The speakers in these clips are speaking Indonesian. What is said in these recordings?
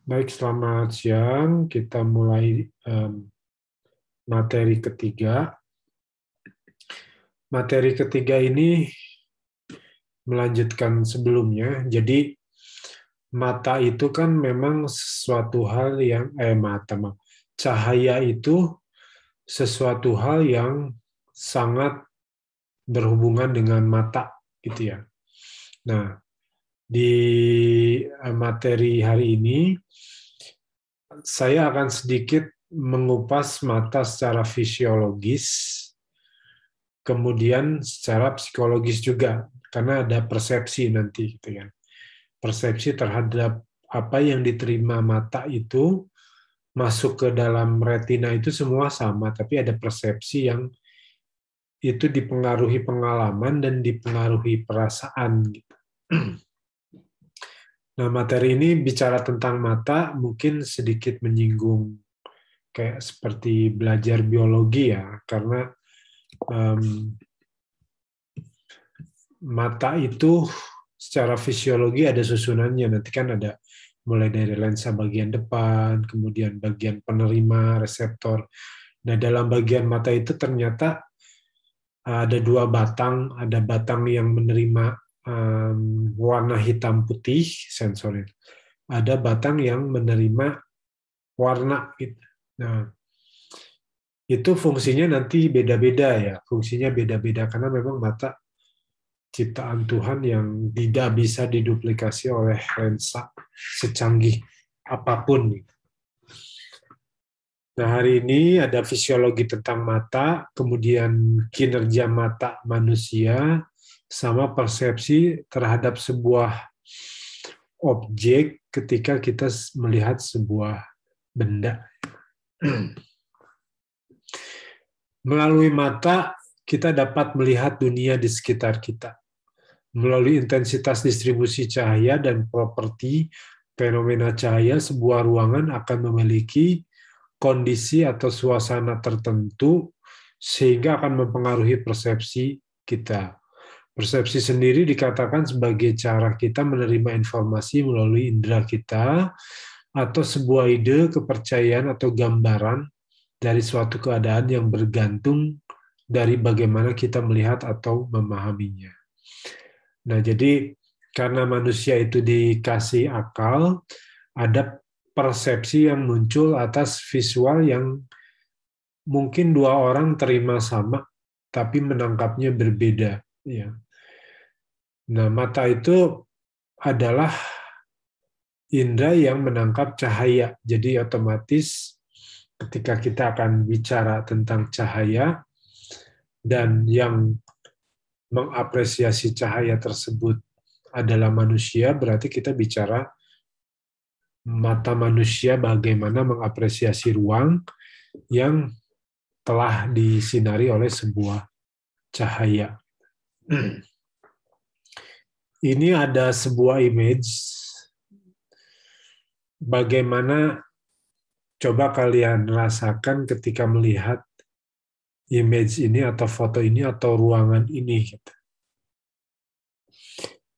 Baik, selamat siang. Kita mulai materi ketiga. Materi ketiga ini melanjutkan sebelumnya. Jadi, mata itu kan memang sesuatu hal yang, cahaya itu sesuatu hal yang sangat berhubungan dengan mata, gitu ya. Nah, di materi hari ini, saya akan sedikit mengupas mata secara fisiologis, kemudian secara psikologis juga, karena ada persepsi nanti, gitu kan. Persepsi terhadap apa yang diterima mata itu masuk ke dalam retina itu semua sama, tapi ada persepsi yang itu dipengaruhi pengalaman dan dipengaruhi perasaan. Gitu. Nah, materi ini bicara tentang mata, mungkin sedikit menyinggung kayak seperti belajar biologi ya, karena mata itu secara fisiologi ada susunannya. Nanti kan ada mulai dari lensa bagian depan, kemudian bagian penerima, reseptor. Nah, dalam bagian mata itu ternyata ada dua batang, ada batang yang menerima warna hitam putih, sensorin. Ada batang yang menerima warna. Gitu. Nah, itu fungsinya nanti beda-beda ya. Fungsinya beda-beda karena memang mata ciptaan Tuhan yang tidak bisa diduplikasi oleh lensa secanggih apapun. Nah, hari ini ada fisiologi tentang mata, kemudian kinerja mata manusia, sama persepsi terhadap sebuah objek ketika kita melihat sebuah benda. Melalui mata, kita dapat melihat dunia di sekitar kita. Melalui intensitas distribusi cahaya dan properti fenomena cahaya, sebuah ruangan akan memiliki kondisi atau suasana tertentu sehingga akan mempengaruhi persepsi kita. Persepsi sendiri dikatakan sebagai cara kita menerima informasi melalui indera kita atau sebuah ide, kepercayaan, atau gambaran dari suatu keadaan yang bergantung dari bagaimana kita melihat atau memahaminya. Nah, jadi karena manusia itu dikasih akal, ada persepsi yang muncul atas visual yang mungkin dua orang terima sama, tapi menangkapnya berbeda. Ya. Nah, mata itu adalah indera yang menangkap cahaya. Jadi otomatis ketika kita akan bicara tentang cahaya dan yang mengapresiasi cahaya tersebut adalah manusia, berarti kita bicara mata manusia bagaimana mengapresiasi ruang yang telah disinari oleh sebuah cahaya. Ini ada sebuah image bagaimana coba kalian rasakan ketika melihat image ini atau foto ini atau ruangan ini.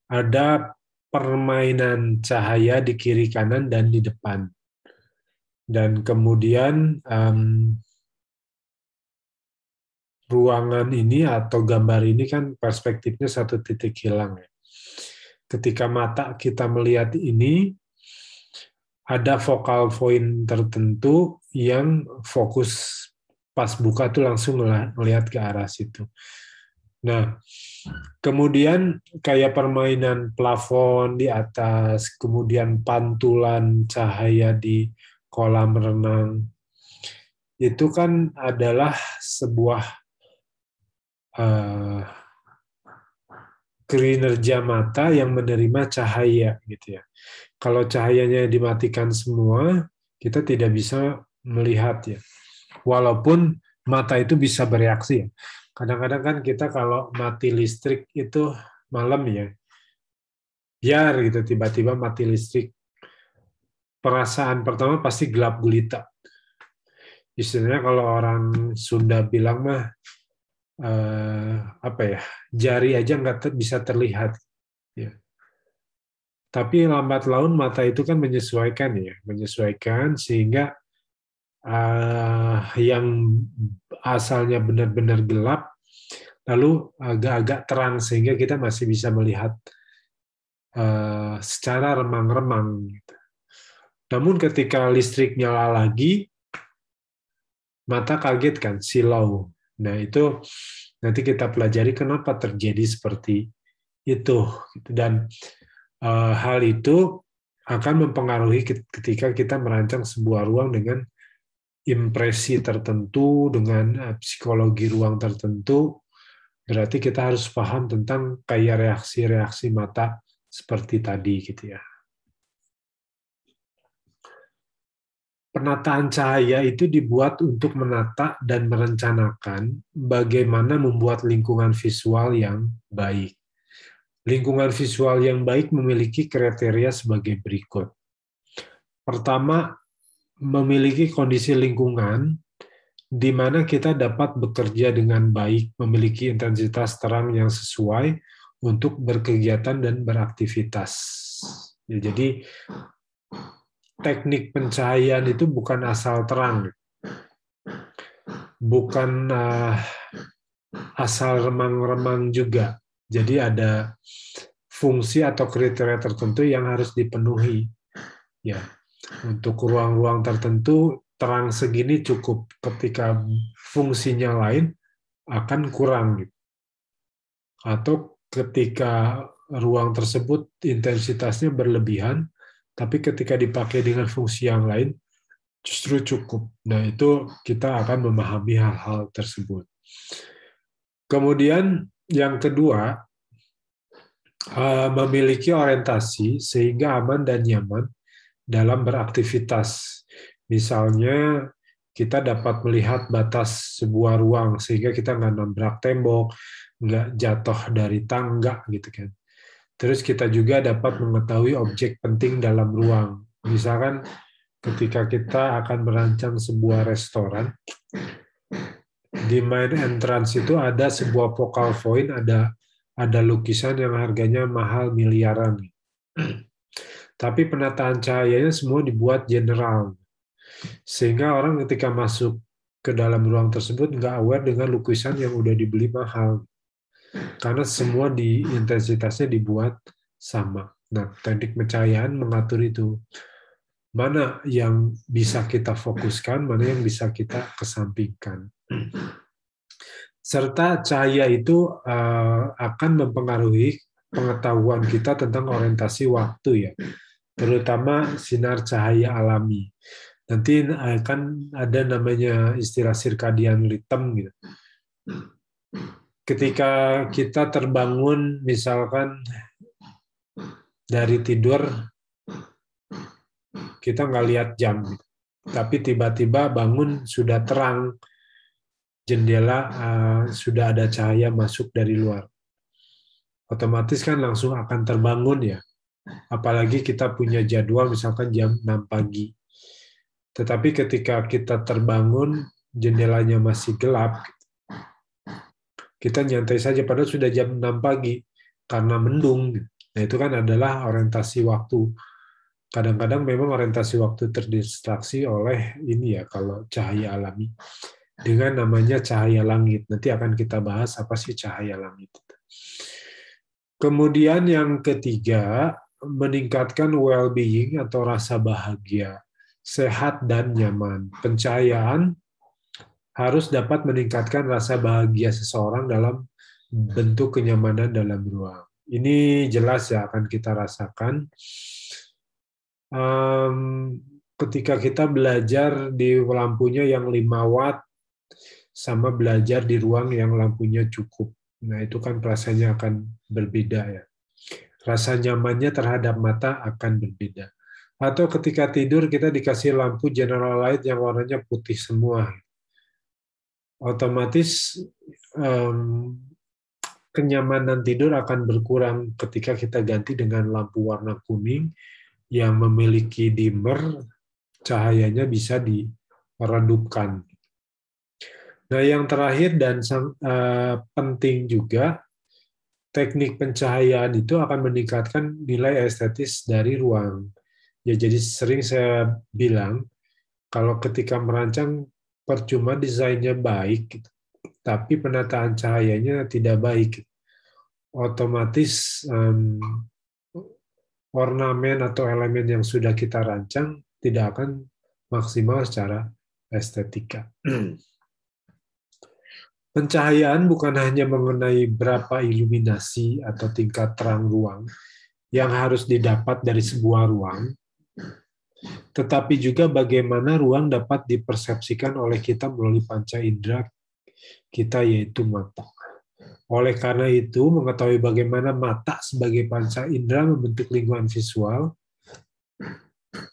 Ada permainan cahaya di kiri kanan dan di depan. Dan kemudian ruangan ini atau gambar ini kan perspektifnya satu titik hilang. Ketika mata kita melihat ini, ada focal point tertentu yang fokus pas buka tuh langsung melihat ke arah situ. Nah, kemudian kayak permainan plafon di atas, kemudian pantulan cahaya di kolam renang, itu kan adalah sebuah kinerja mata yang menerima cahaya, gitu ya. Kalau cahayanya dimatikan semua, kita tidak bisa melihat ya. Walaupun mata itu bisa bereaksi ya. Kadang-kadang kan kita kalau mati listrik itu malam ya, biar gitu tiba-tiba mati listrik. Perasaan pertama pasti gelap gulita. Istilahnya kalau orang Sunda bilang mah apa ya, jari aja nggak bisa terlihat. Ya. Tapi lambat laun mata itu kan menyesuaikan ya, menyesuaikan sehingga yang asalnya benar-benar gelap lalu agak-agak terang sehingga kita masih bisa melihat secara remang-remang. Namun ketika listrik nyala lagi, mata kaget kan, silau. Nah itu nanti kita pelajari kenapa terjadi seperti itu. Dan hal itu akan mempengaruhi ketika kita merancang sebuah ruang dengan impresi tertentu, dengan psikologi ruang tertentu. Berarti kita harus paham tentang kayak reaksi-reaksi mata seperti tadi gitu ya. Penataan cahaya itu dibuat untuk menata dan merencanakan bagaimana membuat lingkungan visual yang baik. Lingkungan visual yang baik memiliki kriteria sebagai berikut. Pertama, memiliki kondisi lingkungan di mana kita dapat bekerja dengan baik, memiliki intensitas terang yang sesuai untuk berkegiatan dan beraktivitas. Ya, jadi teknik pencahayaan itu bukan asal terang, bukan asal remang-remang juga. Jadi ada fungsi atau kriteria tertentu yang harus dipenuhi. Ya, untuk ruang-ruang tertentu terang segini cukup. Ketika fungsinya lain akan kurang. Atau ketika ruang tersebut intensitasnya berlebihan, tapi ketika dipakai dengan fungsi yang lain justru cukup. Nah, itu kita akan memahami hal-hal tersebut. Kemudian yang kedua, memiliki orientasi sehingga aman dan nyaman dalam beraktivitas. Misalnya, kita dapat melihat batas sebuah ruang sehingga kita nggak nabrak tembok, nggak jatuh dari tangga gitu kan. Terus kita juga dapat mengetahui objek penting dalam ruang. Misalkan ketika kita akan merancang sebuah restoran, di main entrance itu ada sebuah focal point, ada lukisan yang harganya mahal miliaran. Tapi penataan cahayanya semua dibuat general. Sehingga orang ketika masuk ke dalam ruang tersebut nggak aware dengan lukisan yang udah dibeli mahal. Karena semua intensitasnya dibuat sama. Nah, teknik pencahayaan mengatur itu. Mana yang bisa kita fokuskan, mana yang bisa kita kesampingkan. Serta cahaya itu akan mempengaruhi pengetahuan kita tentang orientasi waktu ya, terutama sinar cahaya alami. Nanti akan ada namanya istilah circadian rhythm gitu. Ketika kita terbangun misalkan dari tidur, kita nggak lihat jam, tapi tiba-tiba bangun sudah terang, jendela sudah ada cahaya masuk dari luar. Otomatis kan langsung akan terbangun ya. Apalagi kita punya jadwal misalkan jam 6 pagi. Tetapi ketika kita terbangun, jendelanya masih gelap, kita nyantai saja padahal sudah jam 6 pagi karena mendung. Nah, itu kan adalah orientasi waktu. Kadang-kadang memang orientasi waktu terdistraksi oleh ini ya, kalau cahaya alami. Dengan namanya cahaya langit. Nanti akan kita bahas apa sih cahaya langit. Kemudian yang ketiga, meningkatkan well-being atau rasa bahagia, sehat dan nyaman. Pencahayaan harus dapat meningkatkan rasa bahagia seseorang dalam bentuk kenyamanan dalam ruang. Ini jelas ya akan kita rasakan ketika kita belajar di lampunya yang 5 watt sama belajar di ruang yang lampunya cukup. Nah, itu kan rasanya akan berbeda ya. Rasa nyamannya terhadap mata akan berbeda. Atau ketika tidur kita dikasih lampu general light yang warnanya putih semua. Otomatis kenyamanan tidur akan berkurang ketika kita ganti dengan lampu warna kuning yang memiliki dimmer, cahayanya bisa diredupkan. Nah, yang terakhir dan penting juga, teknik pencahayaan itu akan meningkatkan nilai estetis dari ruang. Ya, jadi sering saya bilang, kalau ketika merancang percuma desainnya baik, tapi penataan cahayanya tidak baik. Otomatis ornamen atau elemen yang sudah kita rancang tidak akan maksimal secara estetika. Pencahayaan bukan hanya mengenai berapa iluminasi atau tingkat terang ruang yang harus didapat dari sebuah ruang, tetapi juga bagaimana ruang dapat dipersepsikan oleh kita melalui panca indera kita, yaitu mata. Oleh karena itu, mengetahui bagaimana mata sebagai panca indera membentuk lingkungan visual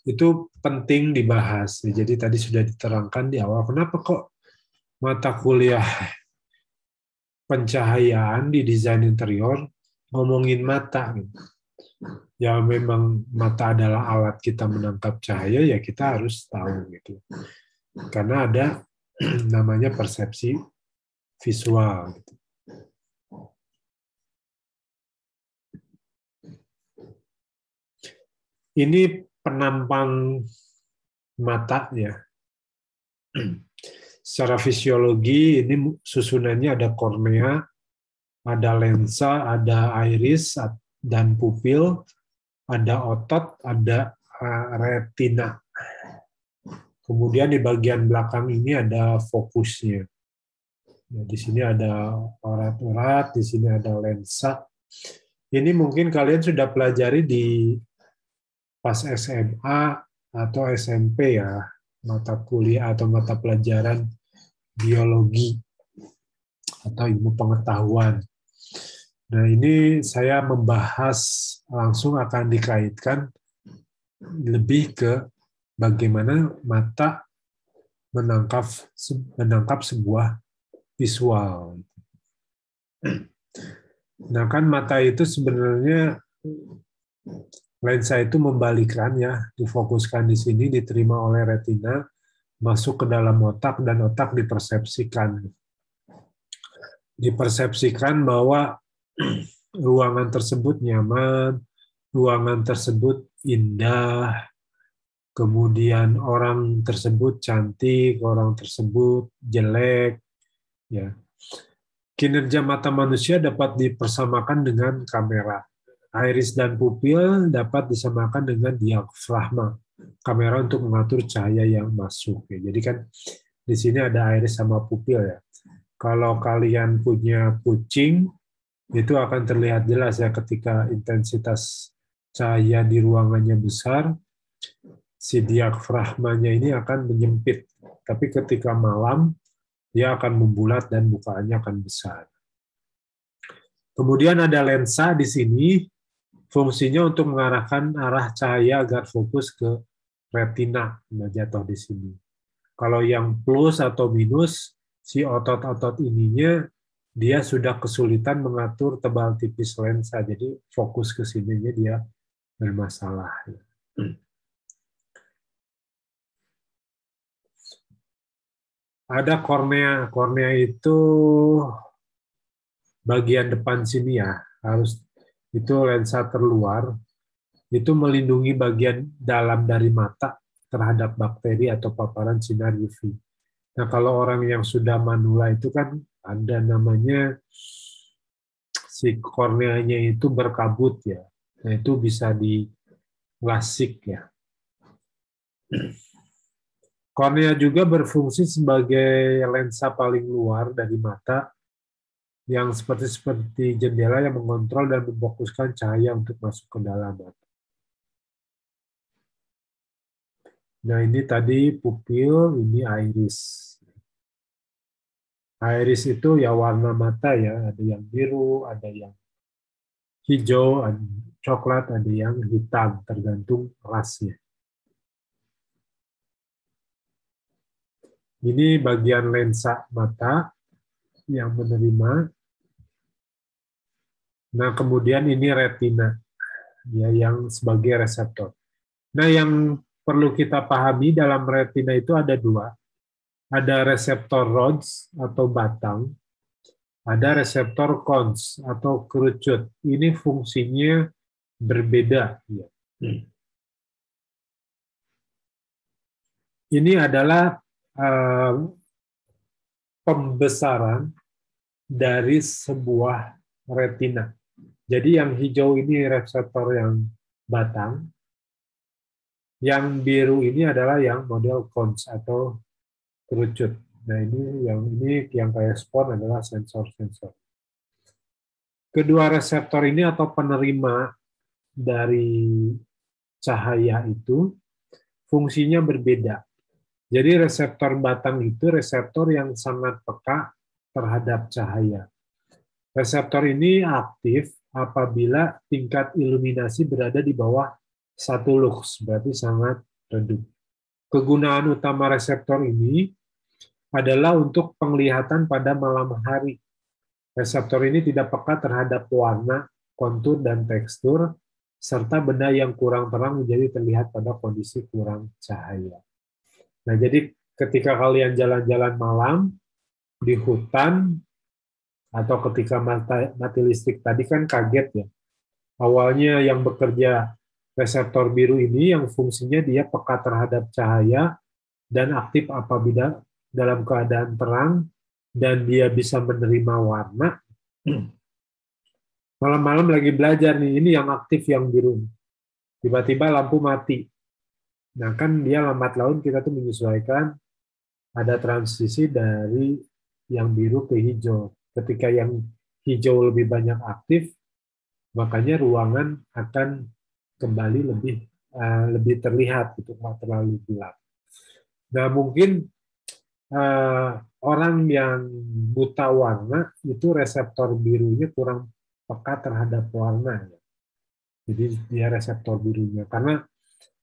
itu penting dibahas. Jadi tadi sudah diterangkan di awal, kenapa kok mata kuliah pencahayaan di desain interior ngomongin mata. Ya memang mata adalah alat kita menangkap cahaya, ya kita harus tahu gitu. Karena ada namanya persepsi visual. Ini penampang mata ya. Secara fisiologi ini susunannya ada kornea, ada lensa, ada iris dan pupil, ada otot, ada retina. Kemudian di bagian belakang ini ada fokusnya. Ya, di sini ada urat-urat, di sini ada lensa. Ini mungkin kalian sudah pelajari di pas SMA atau SMP ya, mata kuliah atau mata pelajaran biologi atau ilmu pengetahuan. Nah, ini saya membahas langsung akan dikaitkan lebih ke bagaimana mata menangkap sebuah visual. Nah, kan mata itu sebenarnya lensa itu membalikkan ya, difokuskan di sini, diterima oleh retina, masuk ke dalam otak, dan otak dipersepsikan. Dipersepsikan bahwa ruangan tersebut nyaman, ruangan tersebut indah, kemudian orang tersebut cantik, orang tersebut jelek, ya. Kinerja mata manusia dapat dipersamakan dengan kamera. Iris dan pupil dapat disamakan dengan diafragma, kamera untuk mengatur cahaya yang masuk. Ya, jadi kan di sini ada iris sama pupil ya. Kalau kalian punya kucing, itu akan terlihat jelas ya ketika intensitas cahaya di ruangannya besar, si diafragmanya ini akan menyempit. Tapi ketika malam, dia akan membulat dan bukaannya akan besar. Kemudian ada lensa di sini, fungsinya untuk mengarahkan arah cahaya agar fokus ke retina. Nah, jatuh di sini. Kalau yang plus atau minus, si otot-otot ininya dia sudah kesulitan mengatur tebal tipis lensa, jadi fokus ke sininya dia bermasalah. Ada kornea. Kornea itu bagian depan sini ya, harus itu lensa terluar, itu melindungi bagian dalam dari mata terhadap bakteri atau paparan sinar UV. Nah, kalau orang yang sudah manula itu kan ada namanya si korneanya itu berkabut ya. Nah, itu bisa di lasik ya. Kornea juga berfungsi sebagai lensa paling luar dari mata yang seperti jendela yang mengontrol dan memfokuskan cahaya untuk masuk ke dalam mata. Nah, ini tadi pupil, ini iris. Iris itu ya warna mata ya, ada yang biru, ada yang hijau, ada coklat, ada yang hitam, tergantung rasnya. Ini bagian lensa mata yang menerima. Nah, kemudian ini retina, ya, yang sebagai reseptor. Nah, yang perlu kita pahami dalam retina itu ada dua. Ada reseptor rods atau batang, Ada reseptor cons atau kerucut. Ini fungsinya berbeda. Ya. Ini adalah pembesaran dari sebuah retina. Jadi yang hijau ini reseptor yang batang, yang biru ini adalah yang model cons atau kerucut. Nah ini yang kayak spon adalah sensor-sensor. Kedua reseptor ini atau penerima dari cahaya itu fungsinya berbeda. Jadi reseptor batang itu reseptor yang sangat peka terhadap cahaya. Reseptor ini aktif apabila tingkat iluminasi berada di bawah 1 lux, berarti sangat redup. Kegunaan utama reseptor ini adalah untuk penglihatan pada malam hari. Reseptor ini tidak peka terhadap warna, kontur, dan tekstur, serta benda yang kurang terang menjadi terlihat pada kondisi kurang cahaya. Nah, jadi ketika kalian jalan-jalan malam di hutan, atau ketika mati listrik tadi kan kaget ya. Awalnya yang bekerja reseptor biru ini yang fungsinya dia peka terhadap cahaya dan aktif apabila dalam keadaan terang dan dia bisa menerima warna. Malam-malam lagi belajar nih, ini yang aktif yang biru. Tiba-tiba lampu mati. Nah kan dia lambat laun kita tuh menyesuaikan ada transisi dari yang biru ke hijau. Ketika yang hijau lebih banyak aktif, makanya ruangan akan kembali lebih terlihat, gitu, nggak terlalu gelap. Nah mungkin orang yang buta warna itu reseptor birunya kurang peka terhadap warna. Jadi dia reseptor birunya. Karena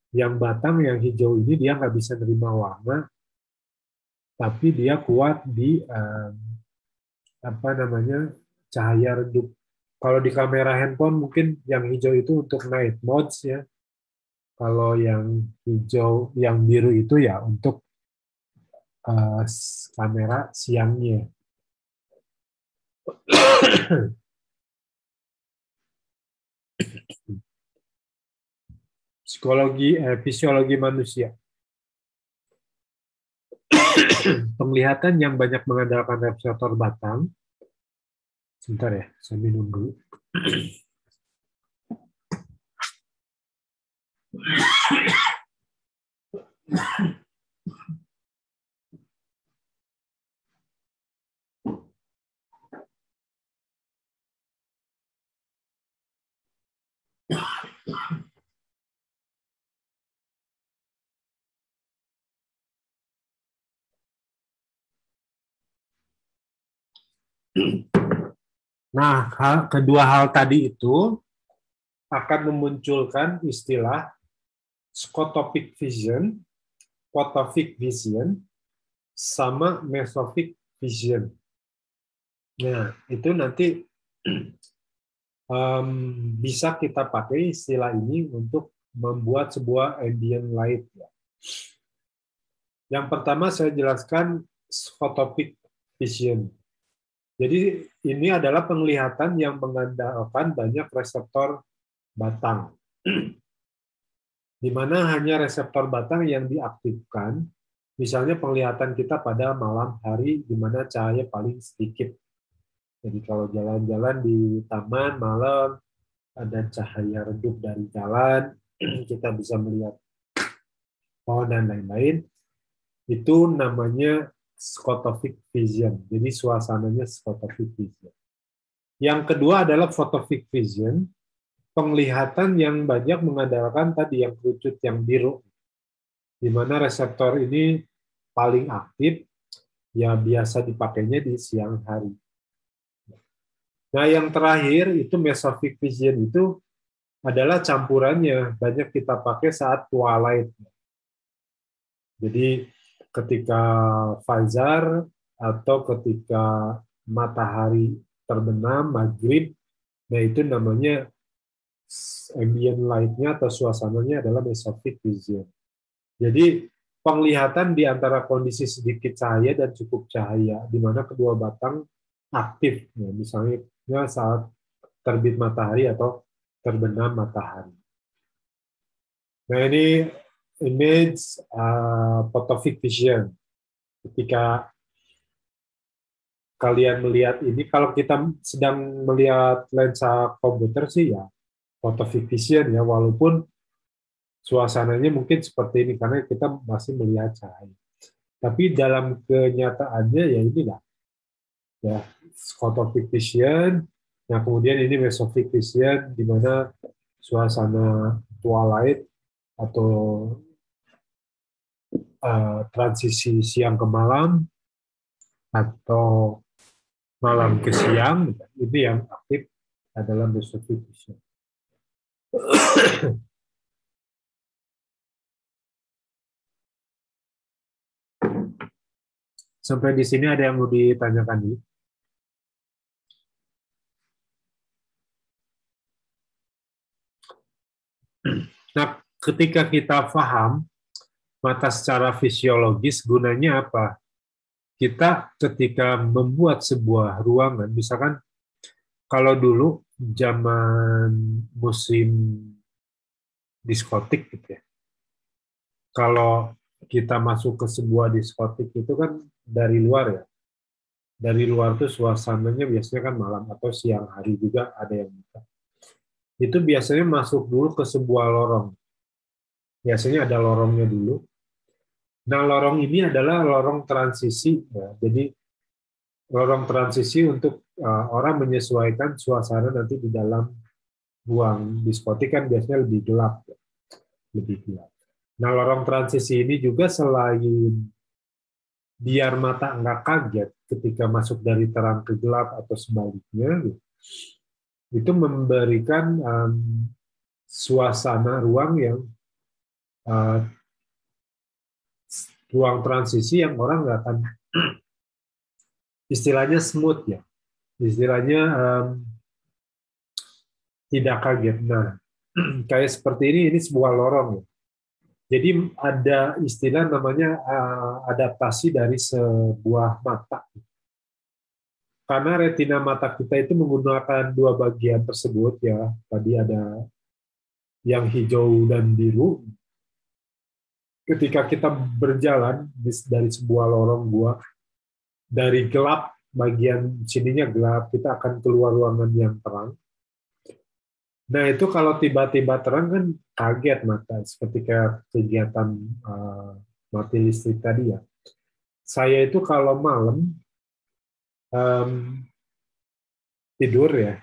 yang batang, yang hijau ini dia nggak bisa nerima warna, tapi dia kuat di cahaya redup. Kalau di kamera handphone mungkin yang hijau itu untuk night modes ya. Kalau yang hijau, yang biru itu ya untuk kamera siangnya. Fisiologi manusia. Penglihatan yang banyak mengandalkan reseptor batang. Sebentar ya, saya minum dulu. Nah, kedua hal tadi itu akan memunculkan istilah scotopic vision, photopic vision, sama mesopic vision. Nah, itu nanti bisa kita pakai istilah ini untuk membuat sebuah ambient light. Yang pertama saya jelaskan photopic vision. Jadi ini adalah penglihatan yang mengandalkan banyak reseptor batang, di mana hanya reseptor batang yang diaktifkan. Misalnya penglihatan kita pada malam hari, di mana cahaya paling sedikit. Jadi kalau jalan-jalan di taman malam, ada cahaya redup dari jalan, kita bisa melihat pohon dan lain-lain. Itu namanya scotopic vision. Jadi suasananya scotopic vision. Yang kedua adalah photopic vision, penglihatan yang banyak mengandalkan tadi yang kerucut yang biru, di mana reseptor ini paling aktif, ya biasa dipakainya di siang hari. Nah yang terakhir itu mesopic vision itu adalah campurannya, banyak kita pakai saat twilight. Jadi ketika fajar atau ketika matahari terbenam, maghrib, nah itu namanya ambient light-nya atau suasananya adalah mesopic vision. Jadi penglihatan di antara kondisi sedikit cahaya dan cukup cahaya, di mana kedua batang aktif, ya, misalnya saat terbit matahari atau terbenam matahari. Nah ini image photopic vision. Ketika kalian melihat ini, kalau kita sedang melihat lensa komputer sih ya photopic vision ya, walaupun suasananya mungkin seperti ini karena kita masih melihat cahaya. Tapi dalam kenyataannya ya inilah ya photopic vision. Nah kemudian ini mesophic vision di mana suasana twilight atau transisi siang ke malam atau malam ke siang, itu yang aktif adalah mesophic vision. Sampai di sini ada yang mau ditanyakan nih? Nah, ketika kita paham mata secara fisiologis, gunanya apa? Kita ketika membuat sebuah ruangan, misalkan kalau dulu zaman musim diskotik gitu ya, kalau kita masuk ke sebuah diskotik itu kan dari luar ya, dari luar tuh suasananya biasanya kan malam atau siang hari juga ada yang buka. Itu biasanya masuk dulu ke sebuah lorong. Biasanya ada lorongnya dulu. Nah, lorong ini adalah lorong transisi ya. Jadi lorong transisi untuk orang menyesuaikan suasana nanti di dalam ruang diskotik kan biasanya lebih gelap ya. Lebih gelap. Nah, lorong transisi ini juga selain biar mata nggak kaget ketika masuk dari terang ke gelap atau sebaliknya, itu memberikan suasana ruang yang uh, ruang transisi yang orang nggak akan istilahnya smooth ya, istilahnya tidak kaget. Nah, kayak seperti ini sebuah lorong ya. Jadi ada istilah namanya adaptasi dari sebuah mata. Karena retina mata kita itu menggunakan dua bagian tersebut ya. Tadi ada yang hijau dan biru. Ketika kita berjalan dari sebuah lorong gua, dari gelap, bagian sininya gelap, kita akan keluar ruangan yang terang. Nah itu kalau tiba-tiba terang kan kaget mata, seperti kayak kegiatan mati listrik tadi ya. Saya itu kalau malam tidur ya,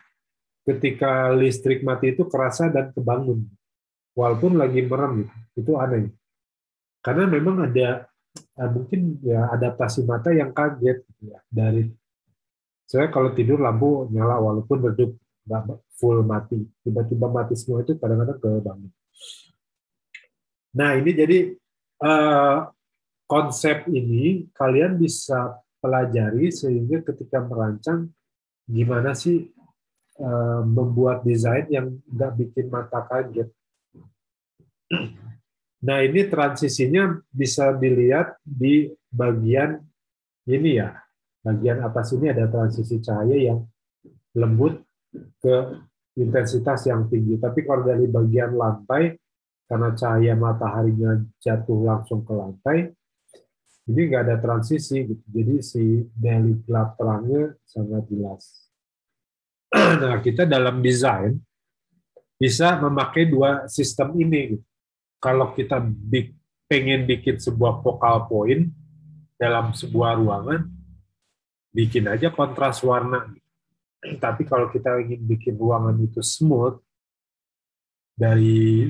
ketika listrik mati itu kerasa dan kebangun, walaupun lagi merem itu aneh. Karena memang ada mungkin ya adaptasi mata yang kaget gitu ya. Dari saya kalau tidur lampu nyala walaupun redup nggak full mati, tiba-tiba mati semua itu kadang-kadang kebangun. Nah ini jadi konsep ini kalian bisa pelajari sehingga ketika merancang gimana sih membuat desain yang nggak bikin mata kaget. Nah ini transisinya bisa dilihat di bagian ini ya, bagian atas ini ada transisi cahaya yang lembut ke intensitas yang tinggi. Tapi kalau dari bagian lantai, karena cahaya mataharinya jatuh langsung ke lantai, ini nggak ada transisi. Gitu. Jadi si dari gelap terangnya sangat jelas. Nah, kita dalam desain bisa memakai dua sistem ini. Gitu. Kalau kita pengen bikin sebuah focal point dalam sebuah ruangan, bikin aja kontras warna. Tapi kalau kita ingin bikin ruangan itu smooth, dari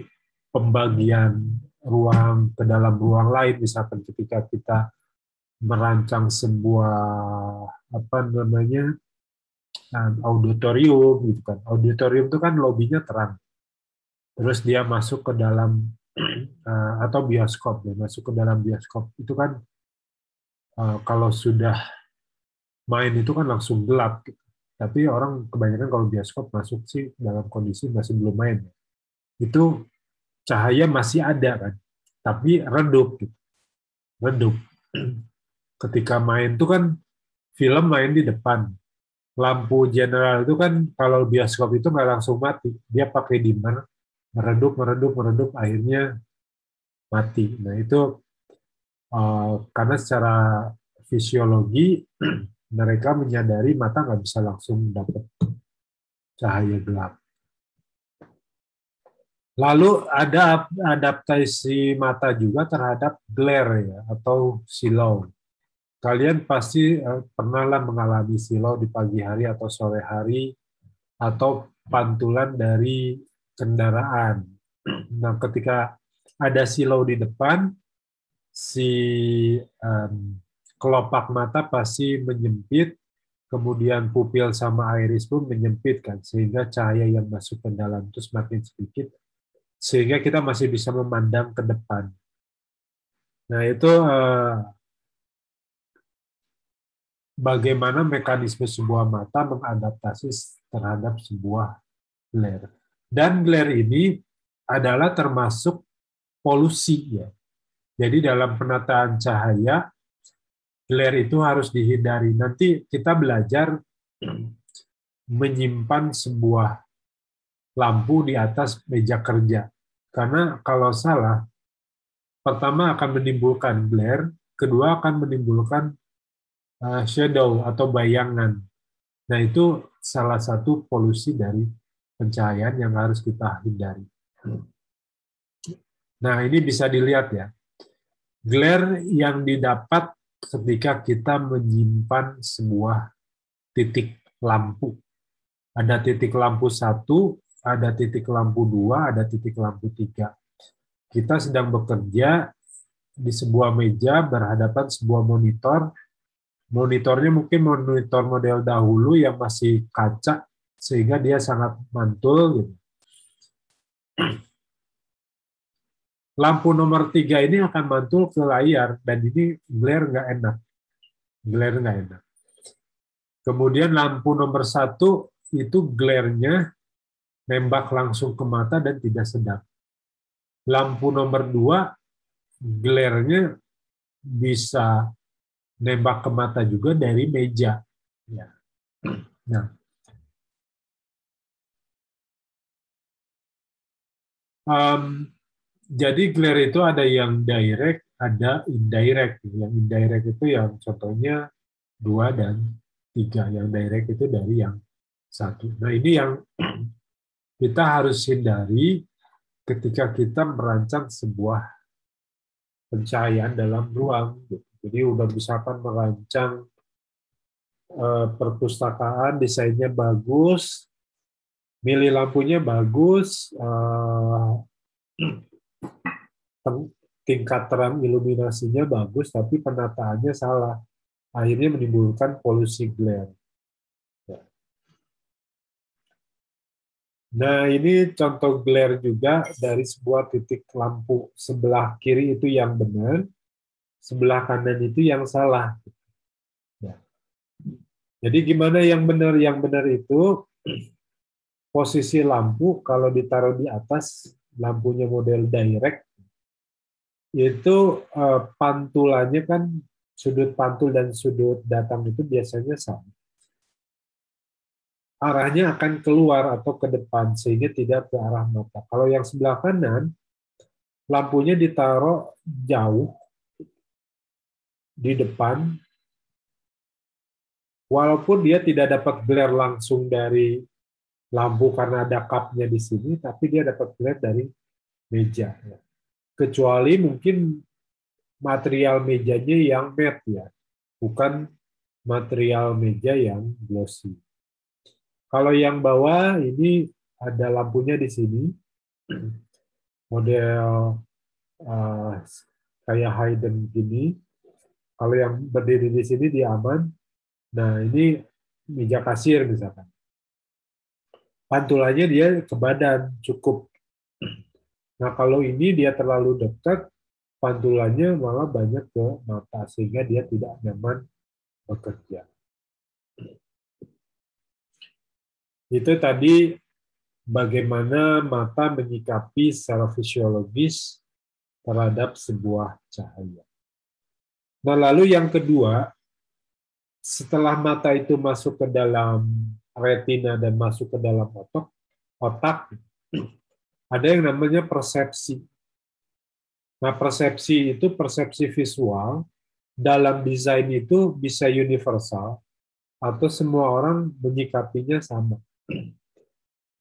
pembagian ruang ke dalam ruang lain, misalkan ketika kita merancang sebuah apa namanya auditorium gitu kan, auditorium itu kan lobinya terang, terus dia masuk ke dalam atau bioskop, dia masuk ke dalam bioskop itu kan kalau sudah main itu kan langsung gelap, gitu. Tapi orang kebanyakan kalau bioskop masuk sih dalam kondisi masih belum main, itu cahaya masih ada kan, tapi redup, gitu. Redup. Ketika main tuh kan film main di depan, lampu general itu kan kalau bioskop itu nggak langsung mati, dia pakai dimmer, meredup, meredup, meredup, akhirnya mati. Nah itu karena secara fisiologi mereka menyadari mata nggak bisa langsung dapat cahaya gelap. Lalu ada adaptasi mata juga terhadap glare ya, atau silau. Kalian pasti pernahlah mengalami silau di pagi hari atau sore hari, atau pantulan dari kendaraan. Nah, ketika ada silau di depan, si kelopak mata pasti menyempit, kemudian pupil sama iris pun menyempit kan, sehingga cahaya yang masuk ke dalam itu semakin sedikit, sehingga kita masih bisa memandang ke depan. Nah, itu bagaimana mekanisme sebuah mata mengadaptasi terhadap sebuah glare. Dan glare ini adalah termasuk polusi ya. Jadi dalam penataan cahaya, glare itu harus dihindari. Nanti kita belajar menyimpan sebuah lampu di atas meja kerja. Karena kalau salah, pertama akan menimbulkan glare, kedua akan menimbulkan shadow atau bayangan. Nah, itu salah satu polusi dari pencahayaan yang harus kita hindari. Nah, ini bisa dilihat ya. Glare yang didapat ketika kita menyimpan sebuah titik lampu. Ada titik lampu 1, ada titik lampu 2, ada titik lampu 3. Kita sedang bekerja di sebuah meja berhadapan sebuah monitor. Monitornya mungkin monitor model dahulu yang masih kaca, sehingga dia sangat mantul. Gitu. Lampu nomor 3 ini akan mantul ke layar, dan ini glare nggak enak. Glare nggak enak. Kemudian lampu nomor 1 itu glare-nya nembak langsung ke mata dan tidak sedap. Lampu nomor 2 glare-nya bisa nembak ke mata juga dari meja. Ya. Nah, jadi glare itu ada yang direct, ada indirect. Yang indirect itu yang contohnya 2 dan 3. Yang direct itu dari yang 1. Nah, ini yang kita harus hindari ketika kita merancang sebuah pencahayaan dalam ruang. Jadi udah misalkan merancang perpustakaan, desainnya bagus, milih lampunya bagus, tingkat terang iluminasinya bagus, tapi penataannya salah. Akhirnya menimbulkan polusi glare. Nah, ini contoh glare juga dari sebuah titik lampu. Sebelah kiri itu yang benar, sebelah kanan itu yang salah. Jadi gimana yang benar? Yang benar itu posisi lampu kalau ditaruh di atas, lampunya model direct, itu pantulannya kan sudut pantul dan sudut datang itu biasanya sama. Arahnya akan keluar atau ke depan sehingga tidak ke arah mata. Kalau yang sebelah kanan, lampunya ditaruh jauh di depan, walaupun dia tidak dapat glare langsung dari lampu karena ada cupnya di sini, tapi dia dapat glare dari meja. Kecuali mungkin material mejanya yang matte ya, bukan material meja yang glossy. Kalau yang bawah ini ada lampunya di sini, model kayak hidden gini. Kalau yang berdiri di sini dia aman. Nah, ini meja kasir misalkan. Pantulannya dia ke badan cukup. Nah, kalau ini dia terlalu dekat, pantulannya malah banyak ke mata sehingga dia tidak nyaman bekerja. Itu tadi bagaimana mata menyikapi secara fisiologis terhadap sebuah cahaya. Nah, lalu yang kedua, setelah mata itu masuk ke dalam retina dan masuk ke dalam otak, ada yang namanya persepsi. Nah, persepsi itu persepsi visual dalam desain itu bisa universal atau semua orang menyikapinya sama.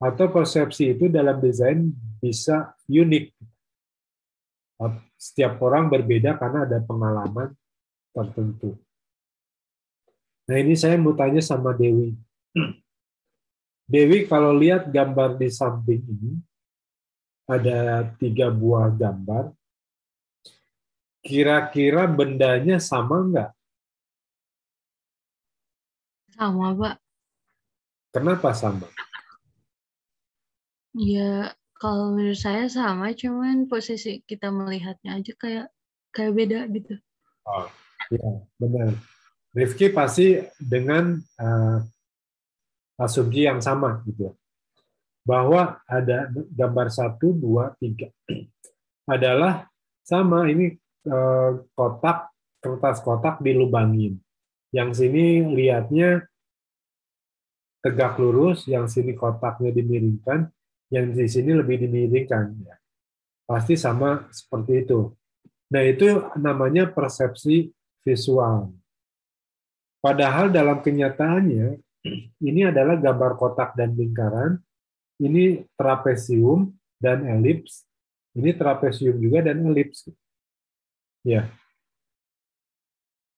Atau persepsi itu dalam desain bisa unik. Setiap orang berbeda karena ada pengalaman tertentu. Nah, ini saya mau tanya sama Dewi. Dewi, kalau lihat gambar di samping ini, ada 3 buah gambar. Kira-kira bendanya sama nggak? Sama, Pak. Kenapa sama? Ya, kalau menurut saya sama, cuman posisi kita melihatnya aja kayak beda gitu. Oh, ya, benar. Rifki pasti dengan asumsi yang sama gitu ya. Bahwa ada gambar 1, 2, 3 adalah sama, ini kotak, kertas kotak dilubangin. Yang sini lihatnya tegak lurus, yang sini kotaknya dimiringkan, yang di sini lebih dimiringkan. Ya. Pasti sama seperti itu. Nah, itu namanya persepsi visual. Padahal dalam kenyataannya, ini adalah gambar kotak dan lingkaran, ini trapesium dan elips, ini trapesium juga dan elips. Ya,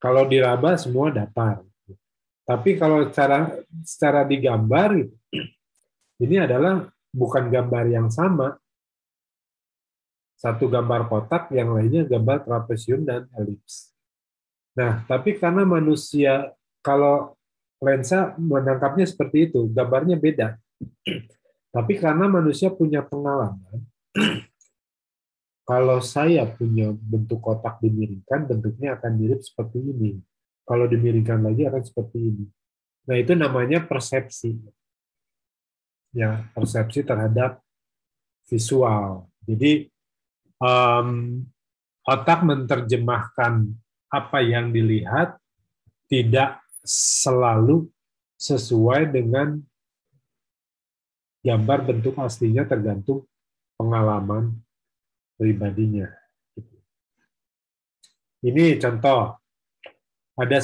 kalau diraba semua datar. Tapi kalau secara digambar, ini adalah bukan gambar yang sama. Satu gambar kotak, yang lainnya gambar trapesium dan elips. Nah, tapi karena manusia, kalau lensa menangkapnya seperti itu, gambarnya beda. Tapi karena manusia punya pengalaman, kalau saya punya bentuk kotak dimiringkan, bentuknya akan mirip seperti ini. Kalau dimiringkan lagi akan seperti ini. Nah, itu namanya persepsi. Ya, persepsi terhadap visual. Jadi, um, otak menerjemahkan apa yang dilihat tidak selalu sesuai dengan gambar bentuk aslinya, tergantung pengalaman pribadinya. Ini contoh, ada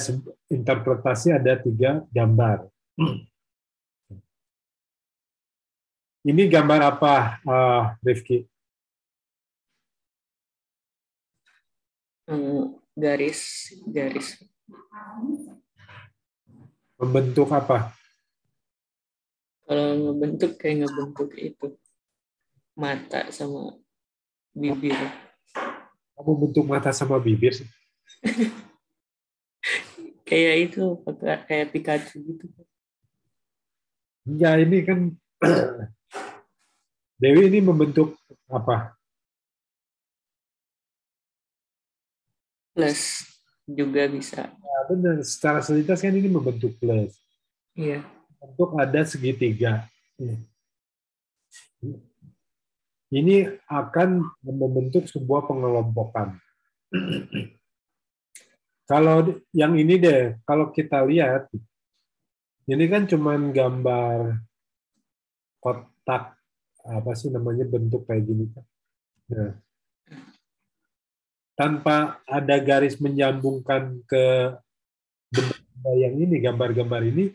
interpretasi, ada 3 gambar. Ini gambar apa, Rifki? Garis. Membentuk apa? Kalau ngebentuk kayak ngebentuk itu mata sama bibir. Kamu bentuk mata sama bibir? Kayak itu, kayak Pikachu gitu. Enggak, ini kan Dewi ini membentuk apa? Plus juga bisa. Ya, benar, secara selitas kan ini membentuk plus. Iya. Untuk ada segitiga. Ini akan membentuk sebuah pengelompokan. Kalau yang ini deh, kalau kita lihat, ini kan cuman gambar kotak, apa sih namanya, bentuk kayak gini. Nah, tanpa ada garis menyambungkan ke benda yang ini, gambar-gambar ini,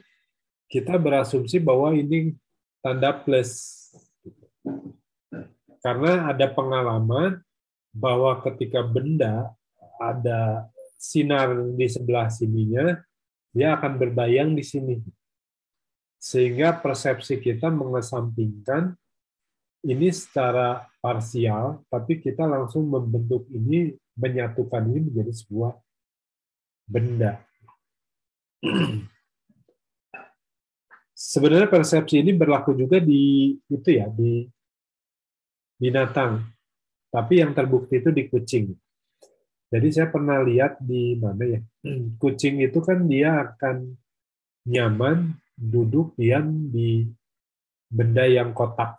kita berasumsi bahwa ini tanda plus. Karena ada pengalaman bahwa ketika benda ada sinar di sebelah sininya, dia akan berbayang di sini. Sehingga persepsi kita mengesampingkan ini secara parsial, tapi kita langsung membentuk ini, menyatukan ini menjadi sebuah benda. Sebenarnya persepsi ini berlaku juga di itu ya, di binatang. Tapi yang terbukti itu di kucing. Jadi saya pernah lihat di mana ya, kucing itu kan dia akan nyaman duduk diam di benda yang kotak.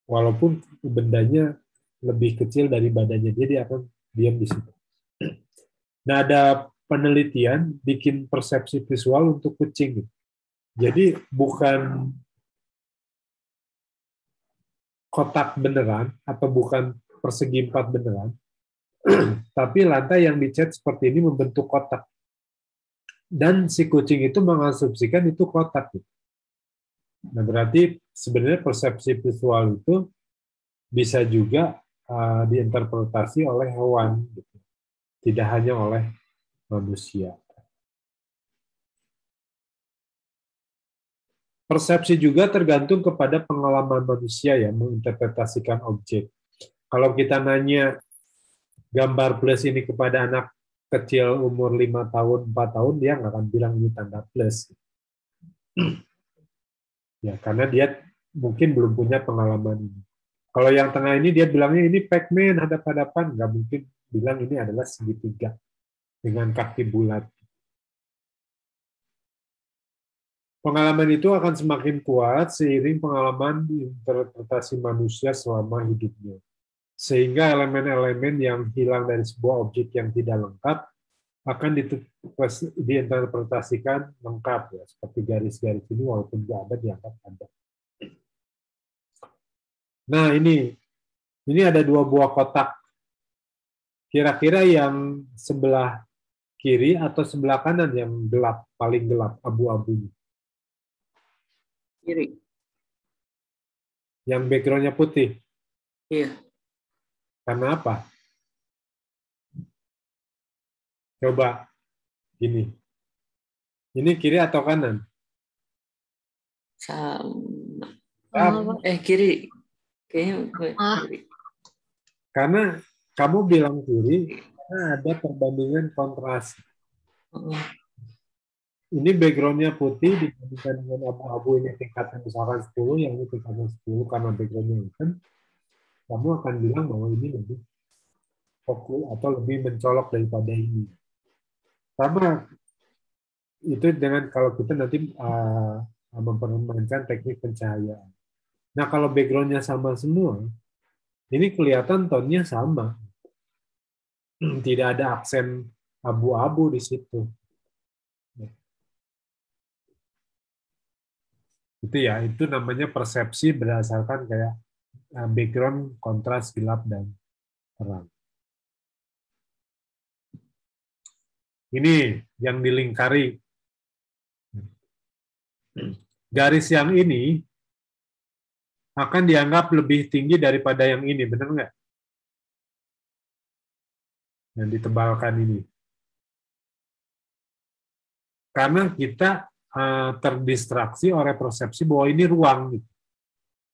Walaupun bendanya lebih kecil dari badannya, dia akan diam di situ. Nah, ada penelitian bikin persepsi visual untuk kucing. Jadi bukan kotak beneran atau bukan persegi 4 beneran, tapi lantai yang dicat seperti ini membentuk kotak. Dan si kucing itu mengasumsikan itu kotak. Nah, berarti sebenarnya persepsi visual itu bisa juga diinterpretasi oleh hewan, gitu. Tidak hanya oleh manusia. Persepsi juga tergantung kepada pengalaman manusia ya menginterpretasikan objek. Kalau kita nanya gambar plus ini kepada anak kecil umur 5 tahun, 4 tahun, dia nggak akan bilang ini tanda plus. Ya, karena dia mungkin belum punya pengalaman ini. Kalau yang tengah ini dia bilangnya ini Pac-Man hadap-hadapan, nggak mungkin bilang ini adalah segitiga dengan kaki bulat. Pengalaman itu akan semakin kuat seiring pengalaman interpretasi manusia selama hidupnya. Sehingga elemen-elemen yang hilang dari sebuah objek yang tidak lengkap akan diinterpretasikan lengkap, ya, seperti garis-garis ini walaupun nggak ada dianggap ada. Nah, ini ada 2 buah kotak. Kira-kira yang sebelah kiri atau sebelah kanan yang gelap, paling gelap, abu-abunya? Kiri. Yang background-nya putih. Iya. Karena apa? Coba gini. Ini kiri atau kanan? Sama. Kiri. Kayaknya kiri. Karena kamu bilang kiri, karena ada perbandingan kontras. Ini background-nya putih dibandingkan dengan abu-abu ini tingkatnya misalkan 10, yang ini tingkatnya 10 karena background-nya hitam, kamu akan bilang bahwa ini lebih fokus atau lebih mencolok daripada ini. Sama itu dengan kalau kita nanti mempermainkan teknik pencahayaan. Nah, kalau background-nya sama semua, ini kelihatan tone-nya sama. Tidak ada aksen abu-abu di situ. Itu ya, itu namanya persepsi berdasarkan kayak background kontras gelap dan terang. Ini yang dilingkari. Garis yang ini akan dianggap lebih tinggi daripada yang ini, benar nggak? Yang ditebalkan ini. Karena kita terdistraksi oleh persepsi bahwa ini ruang.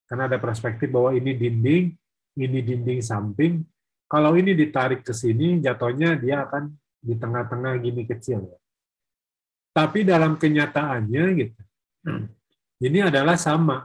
Karena ada perspektif bahwa ini dinding samping. Kalau ini ditarik ke sini, jatuhnya dia akan di tengah-tengah gini kecil. Tapi dalam kenyataannya gitu, ini adalah sama.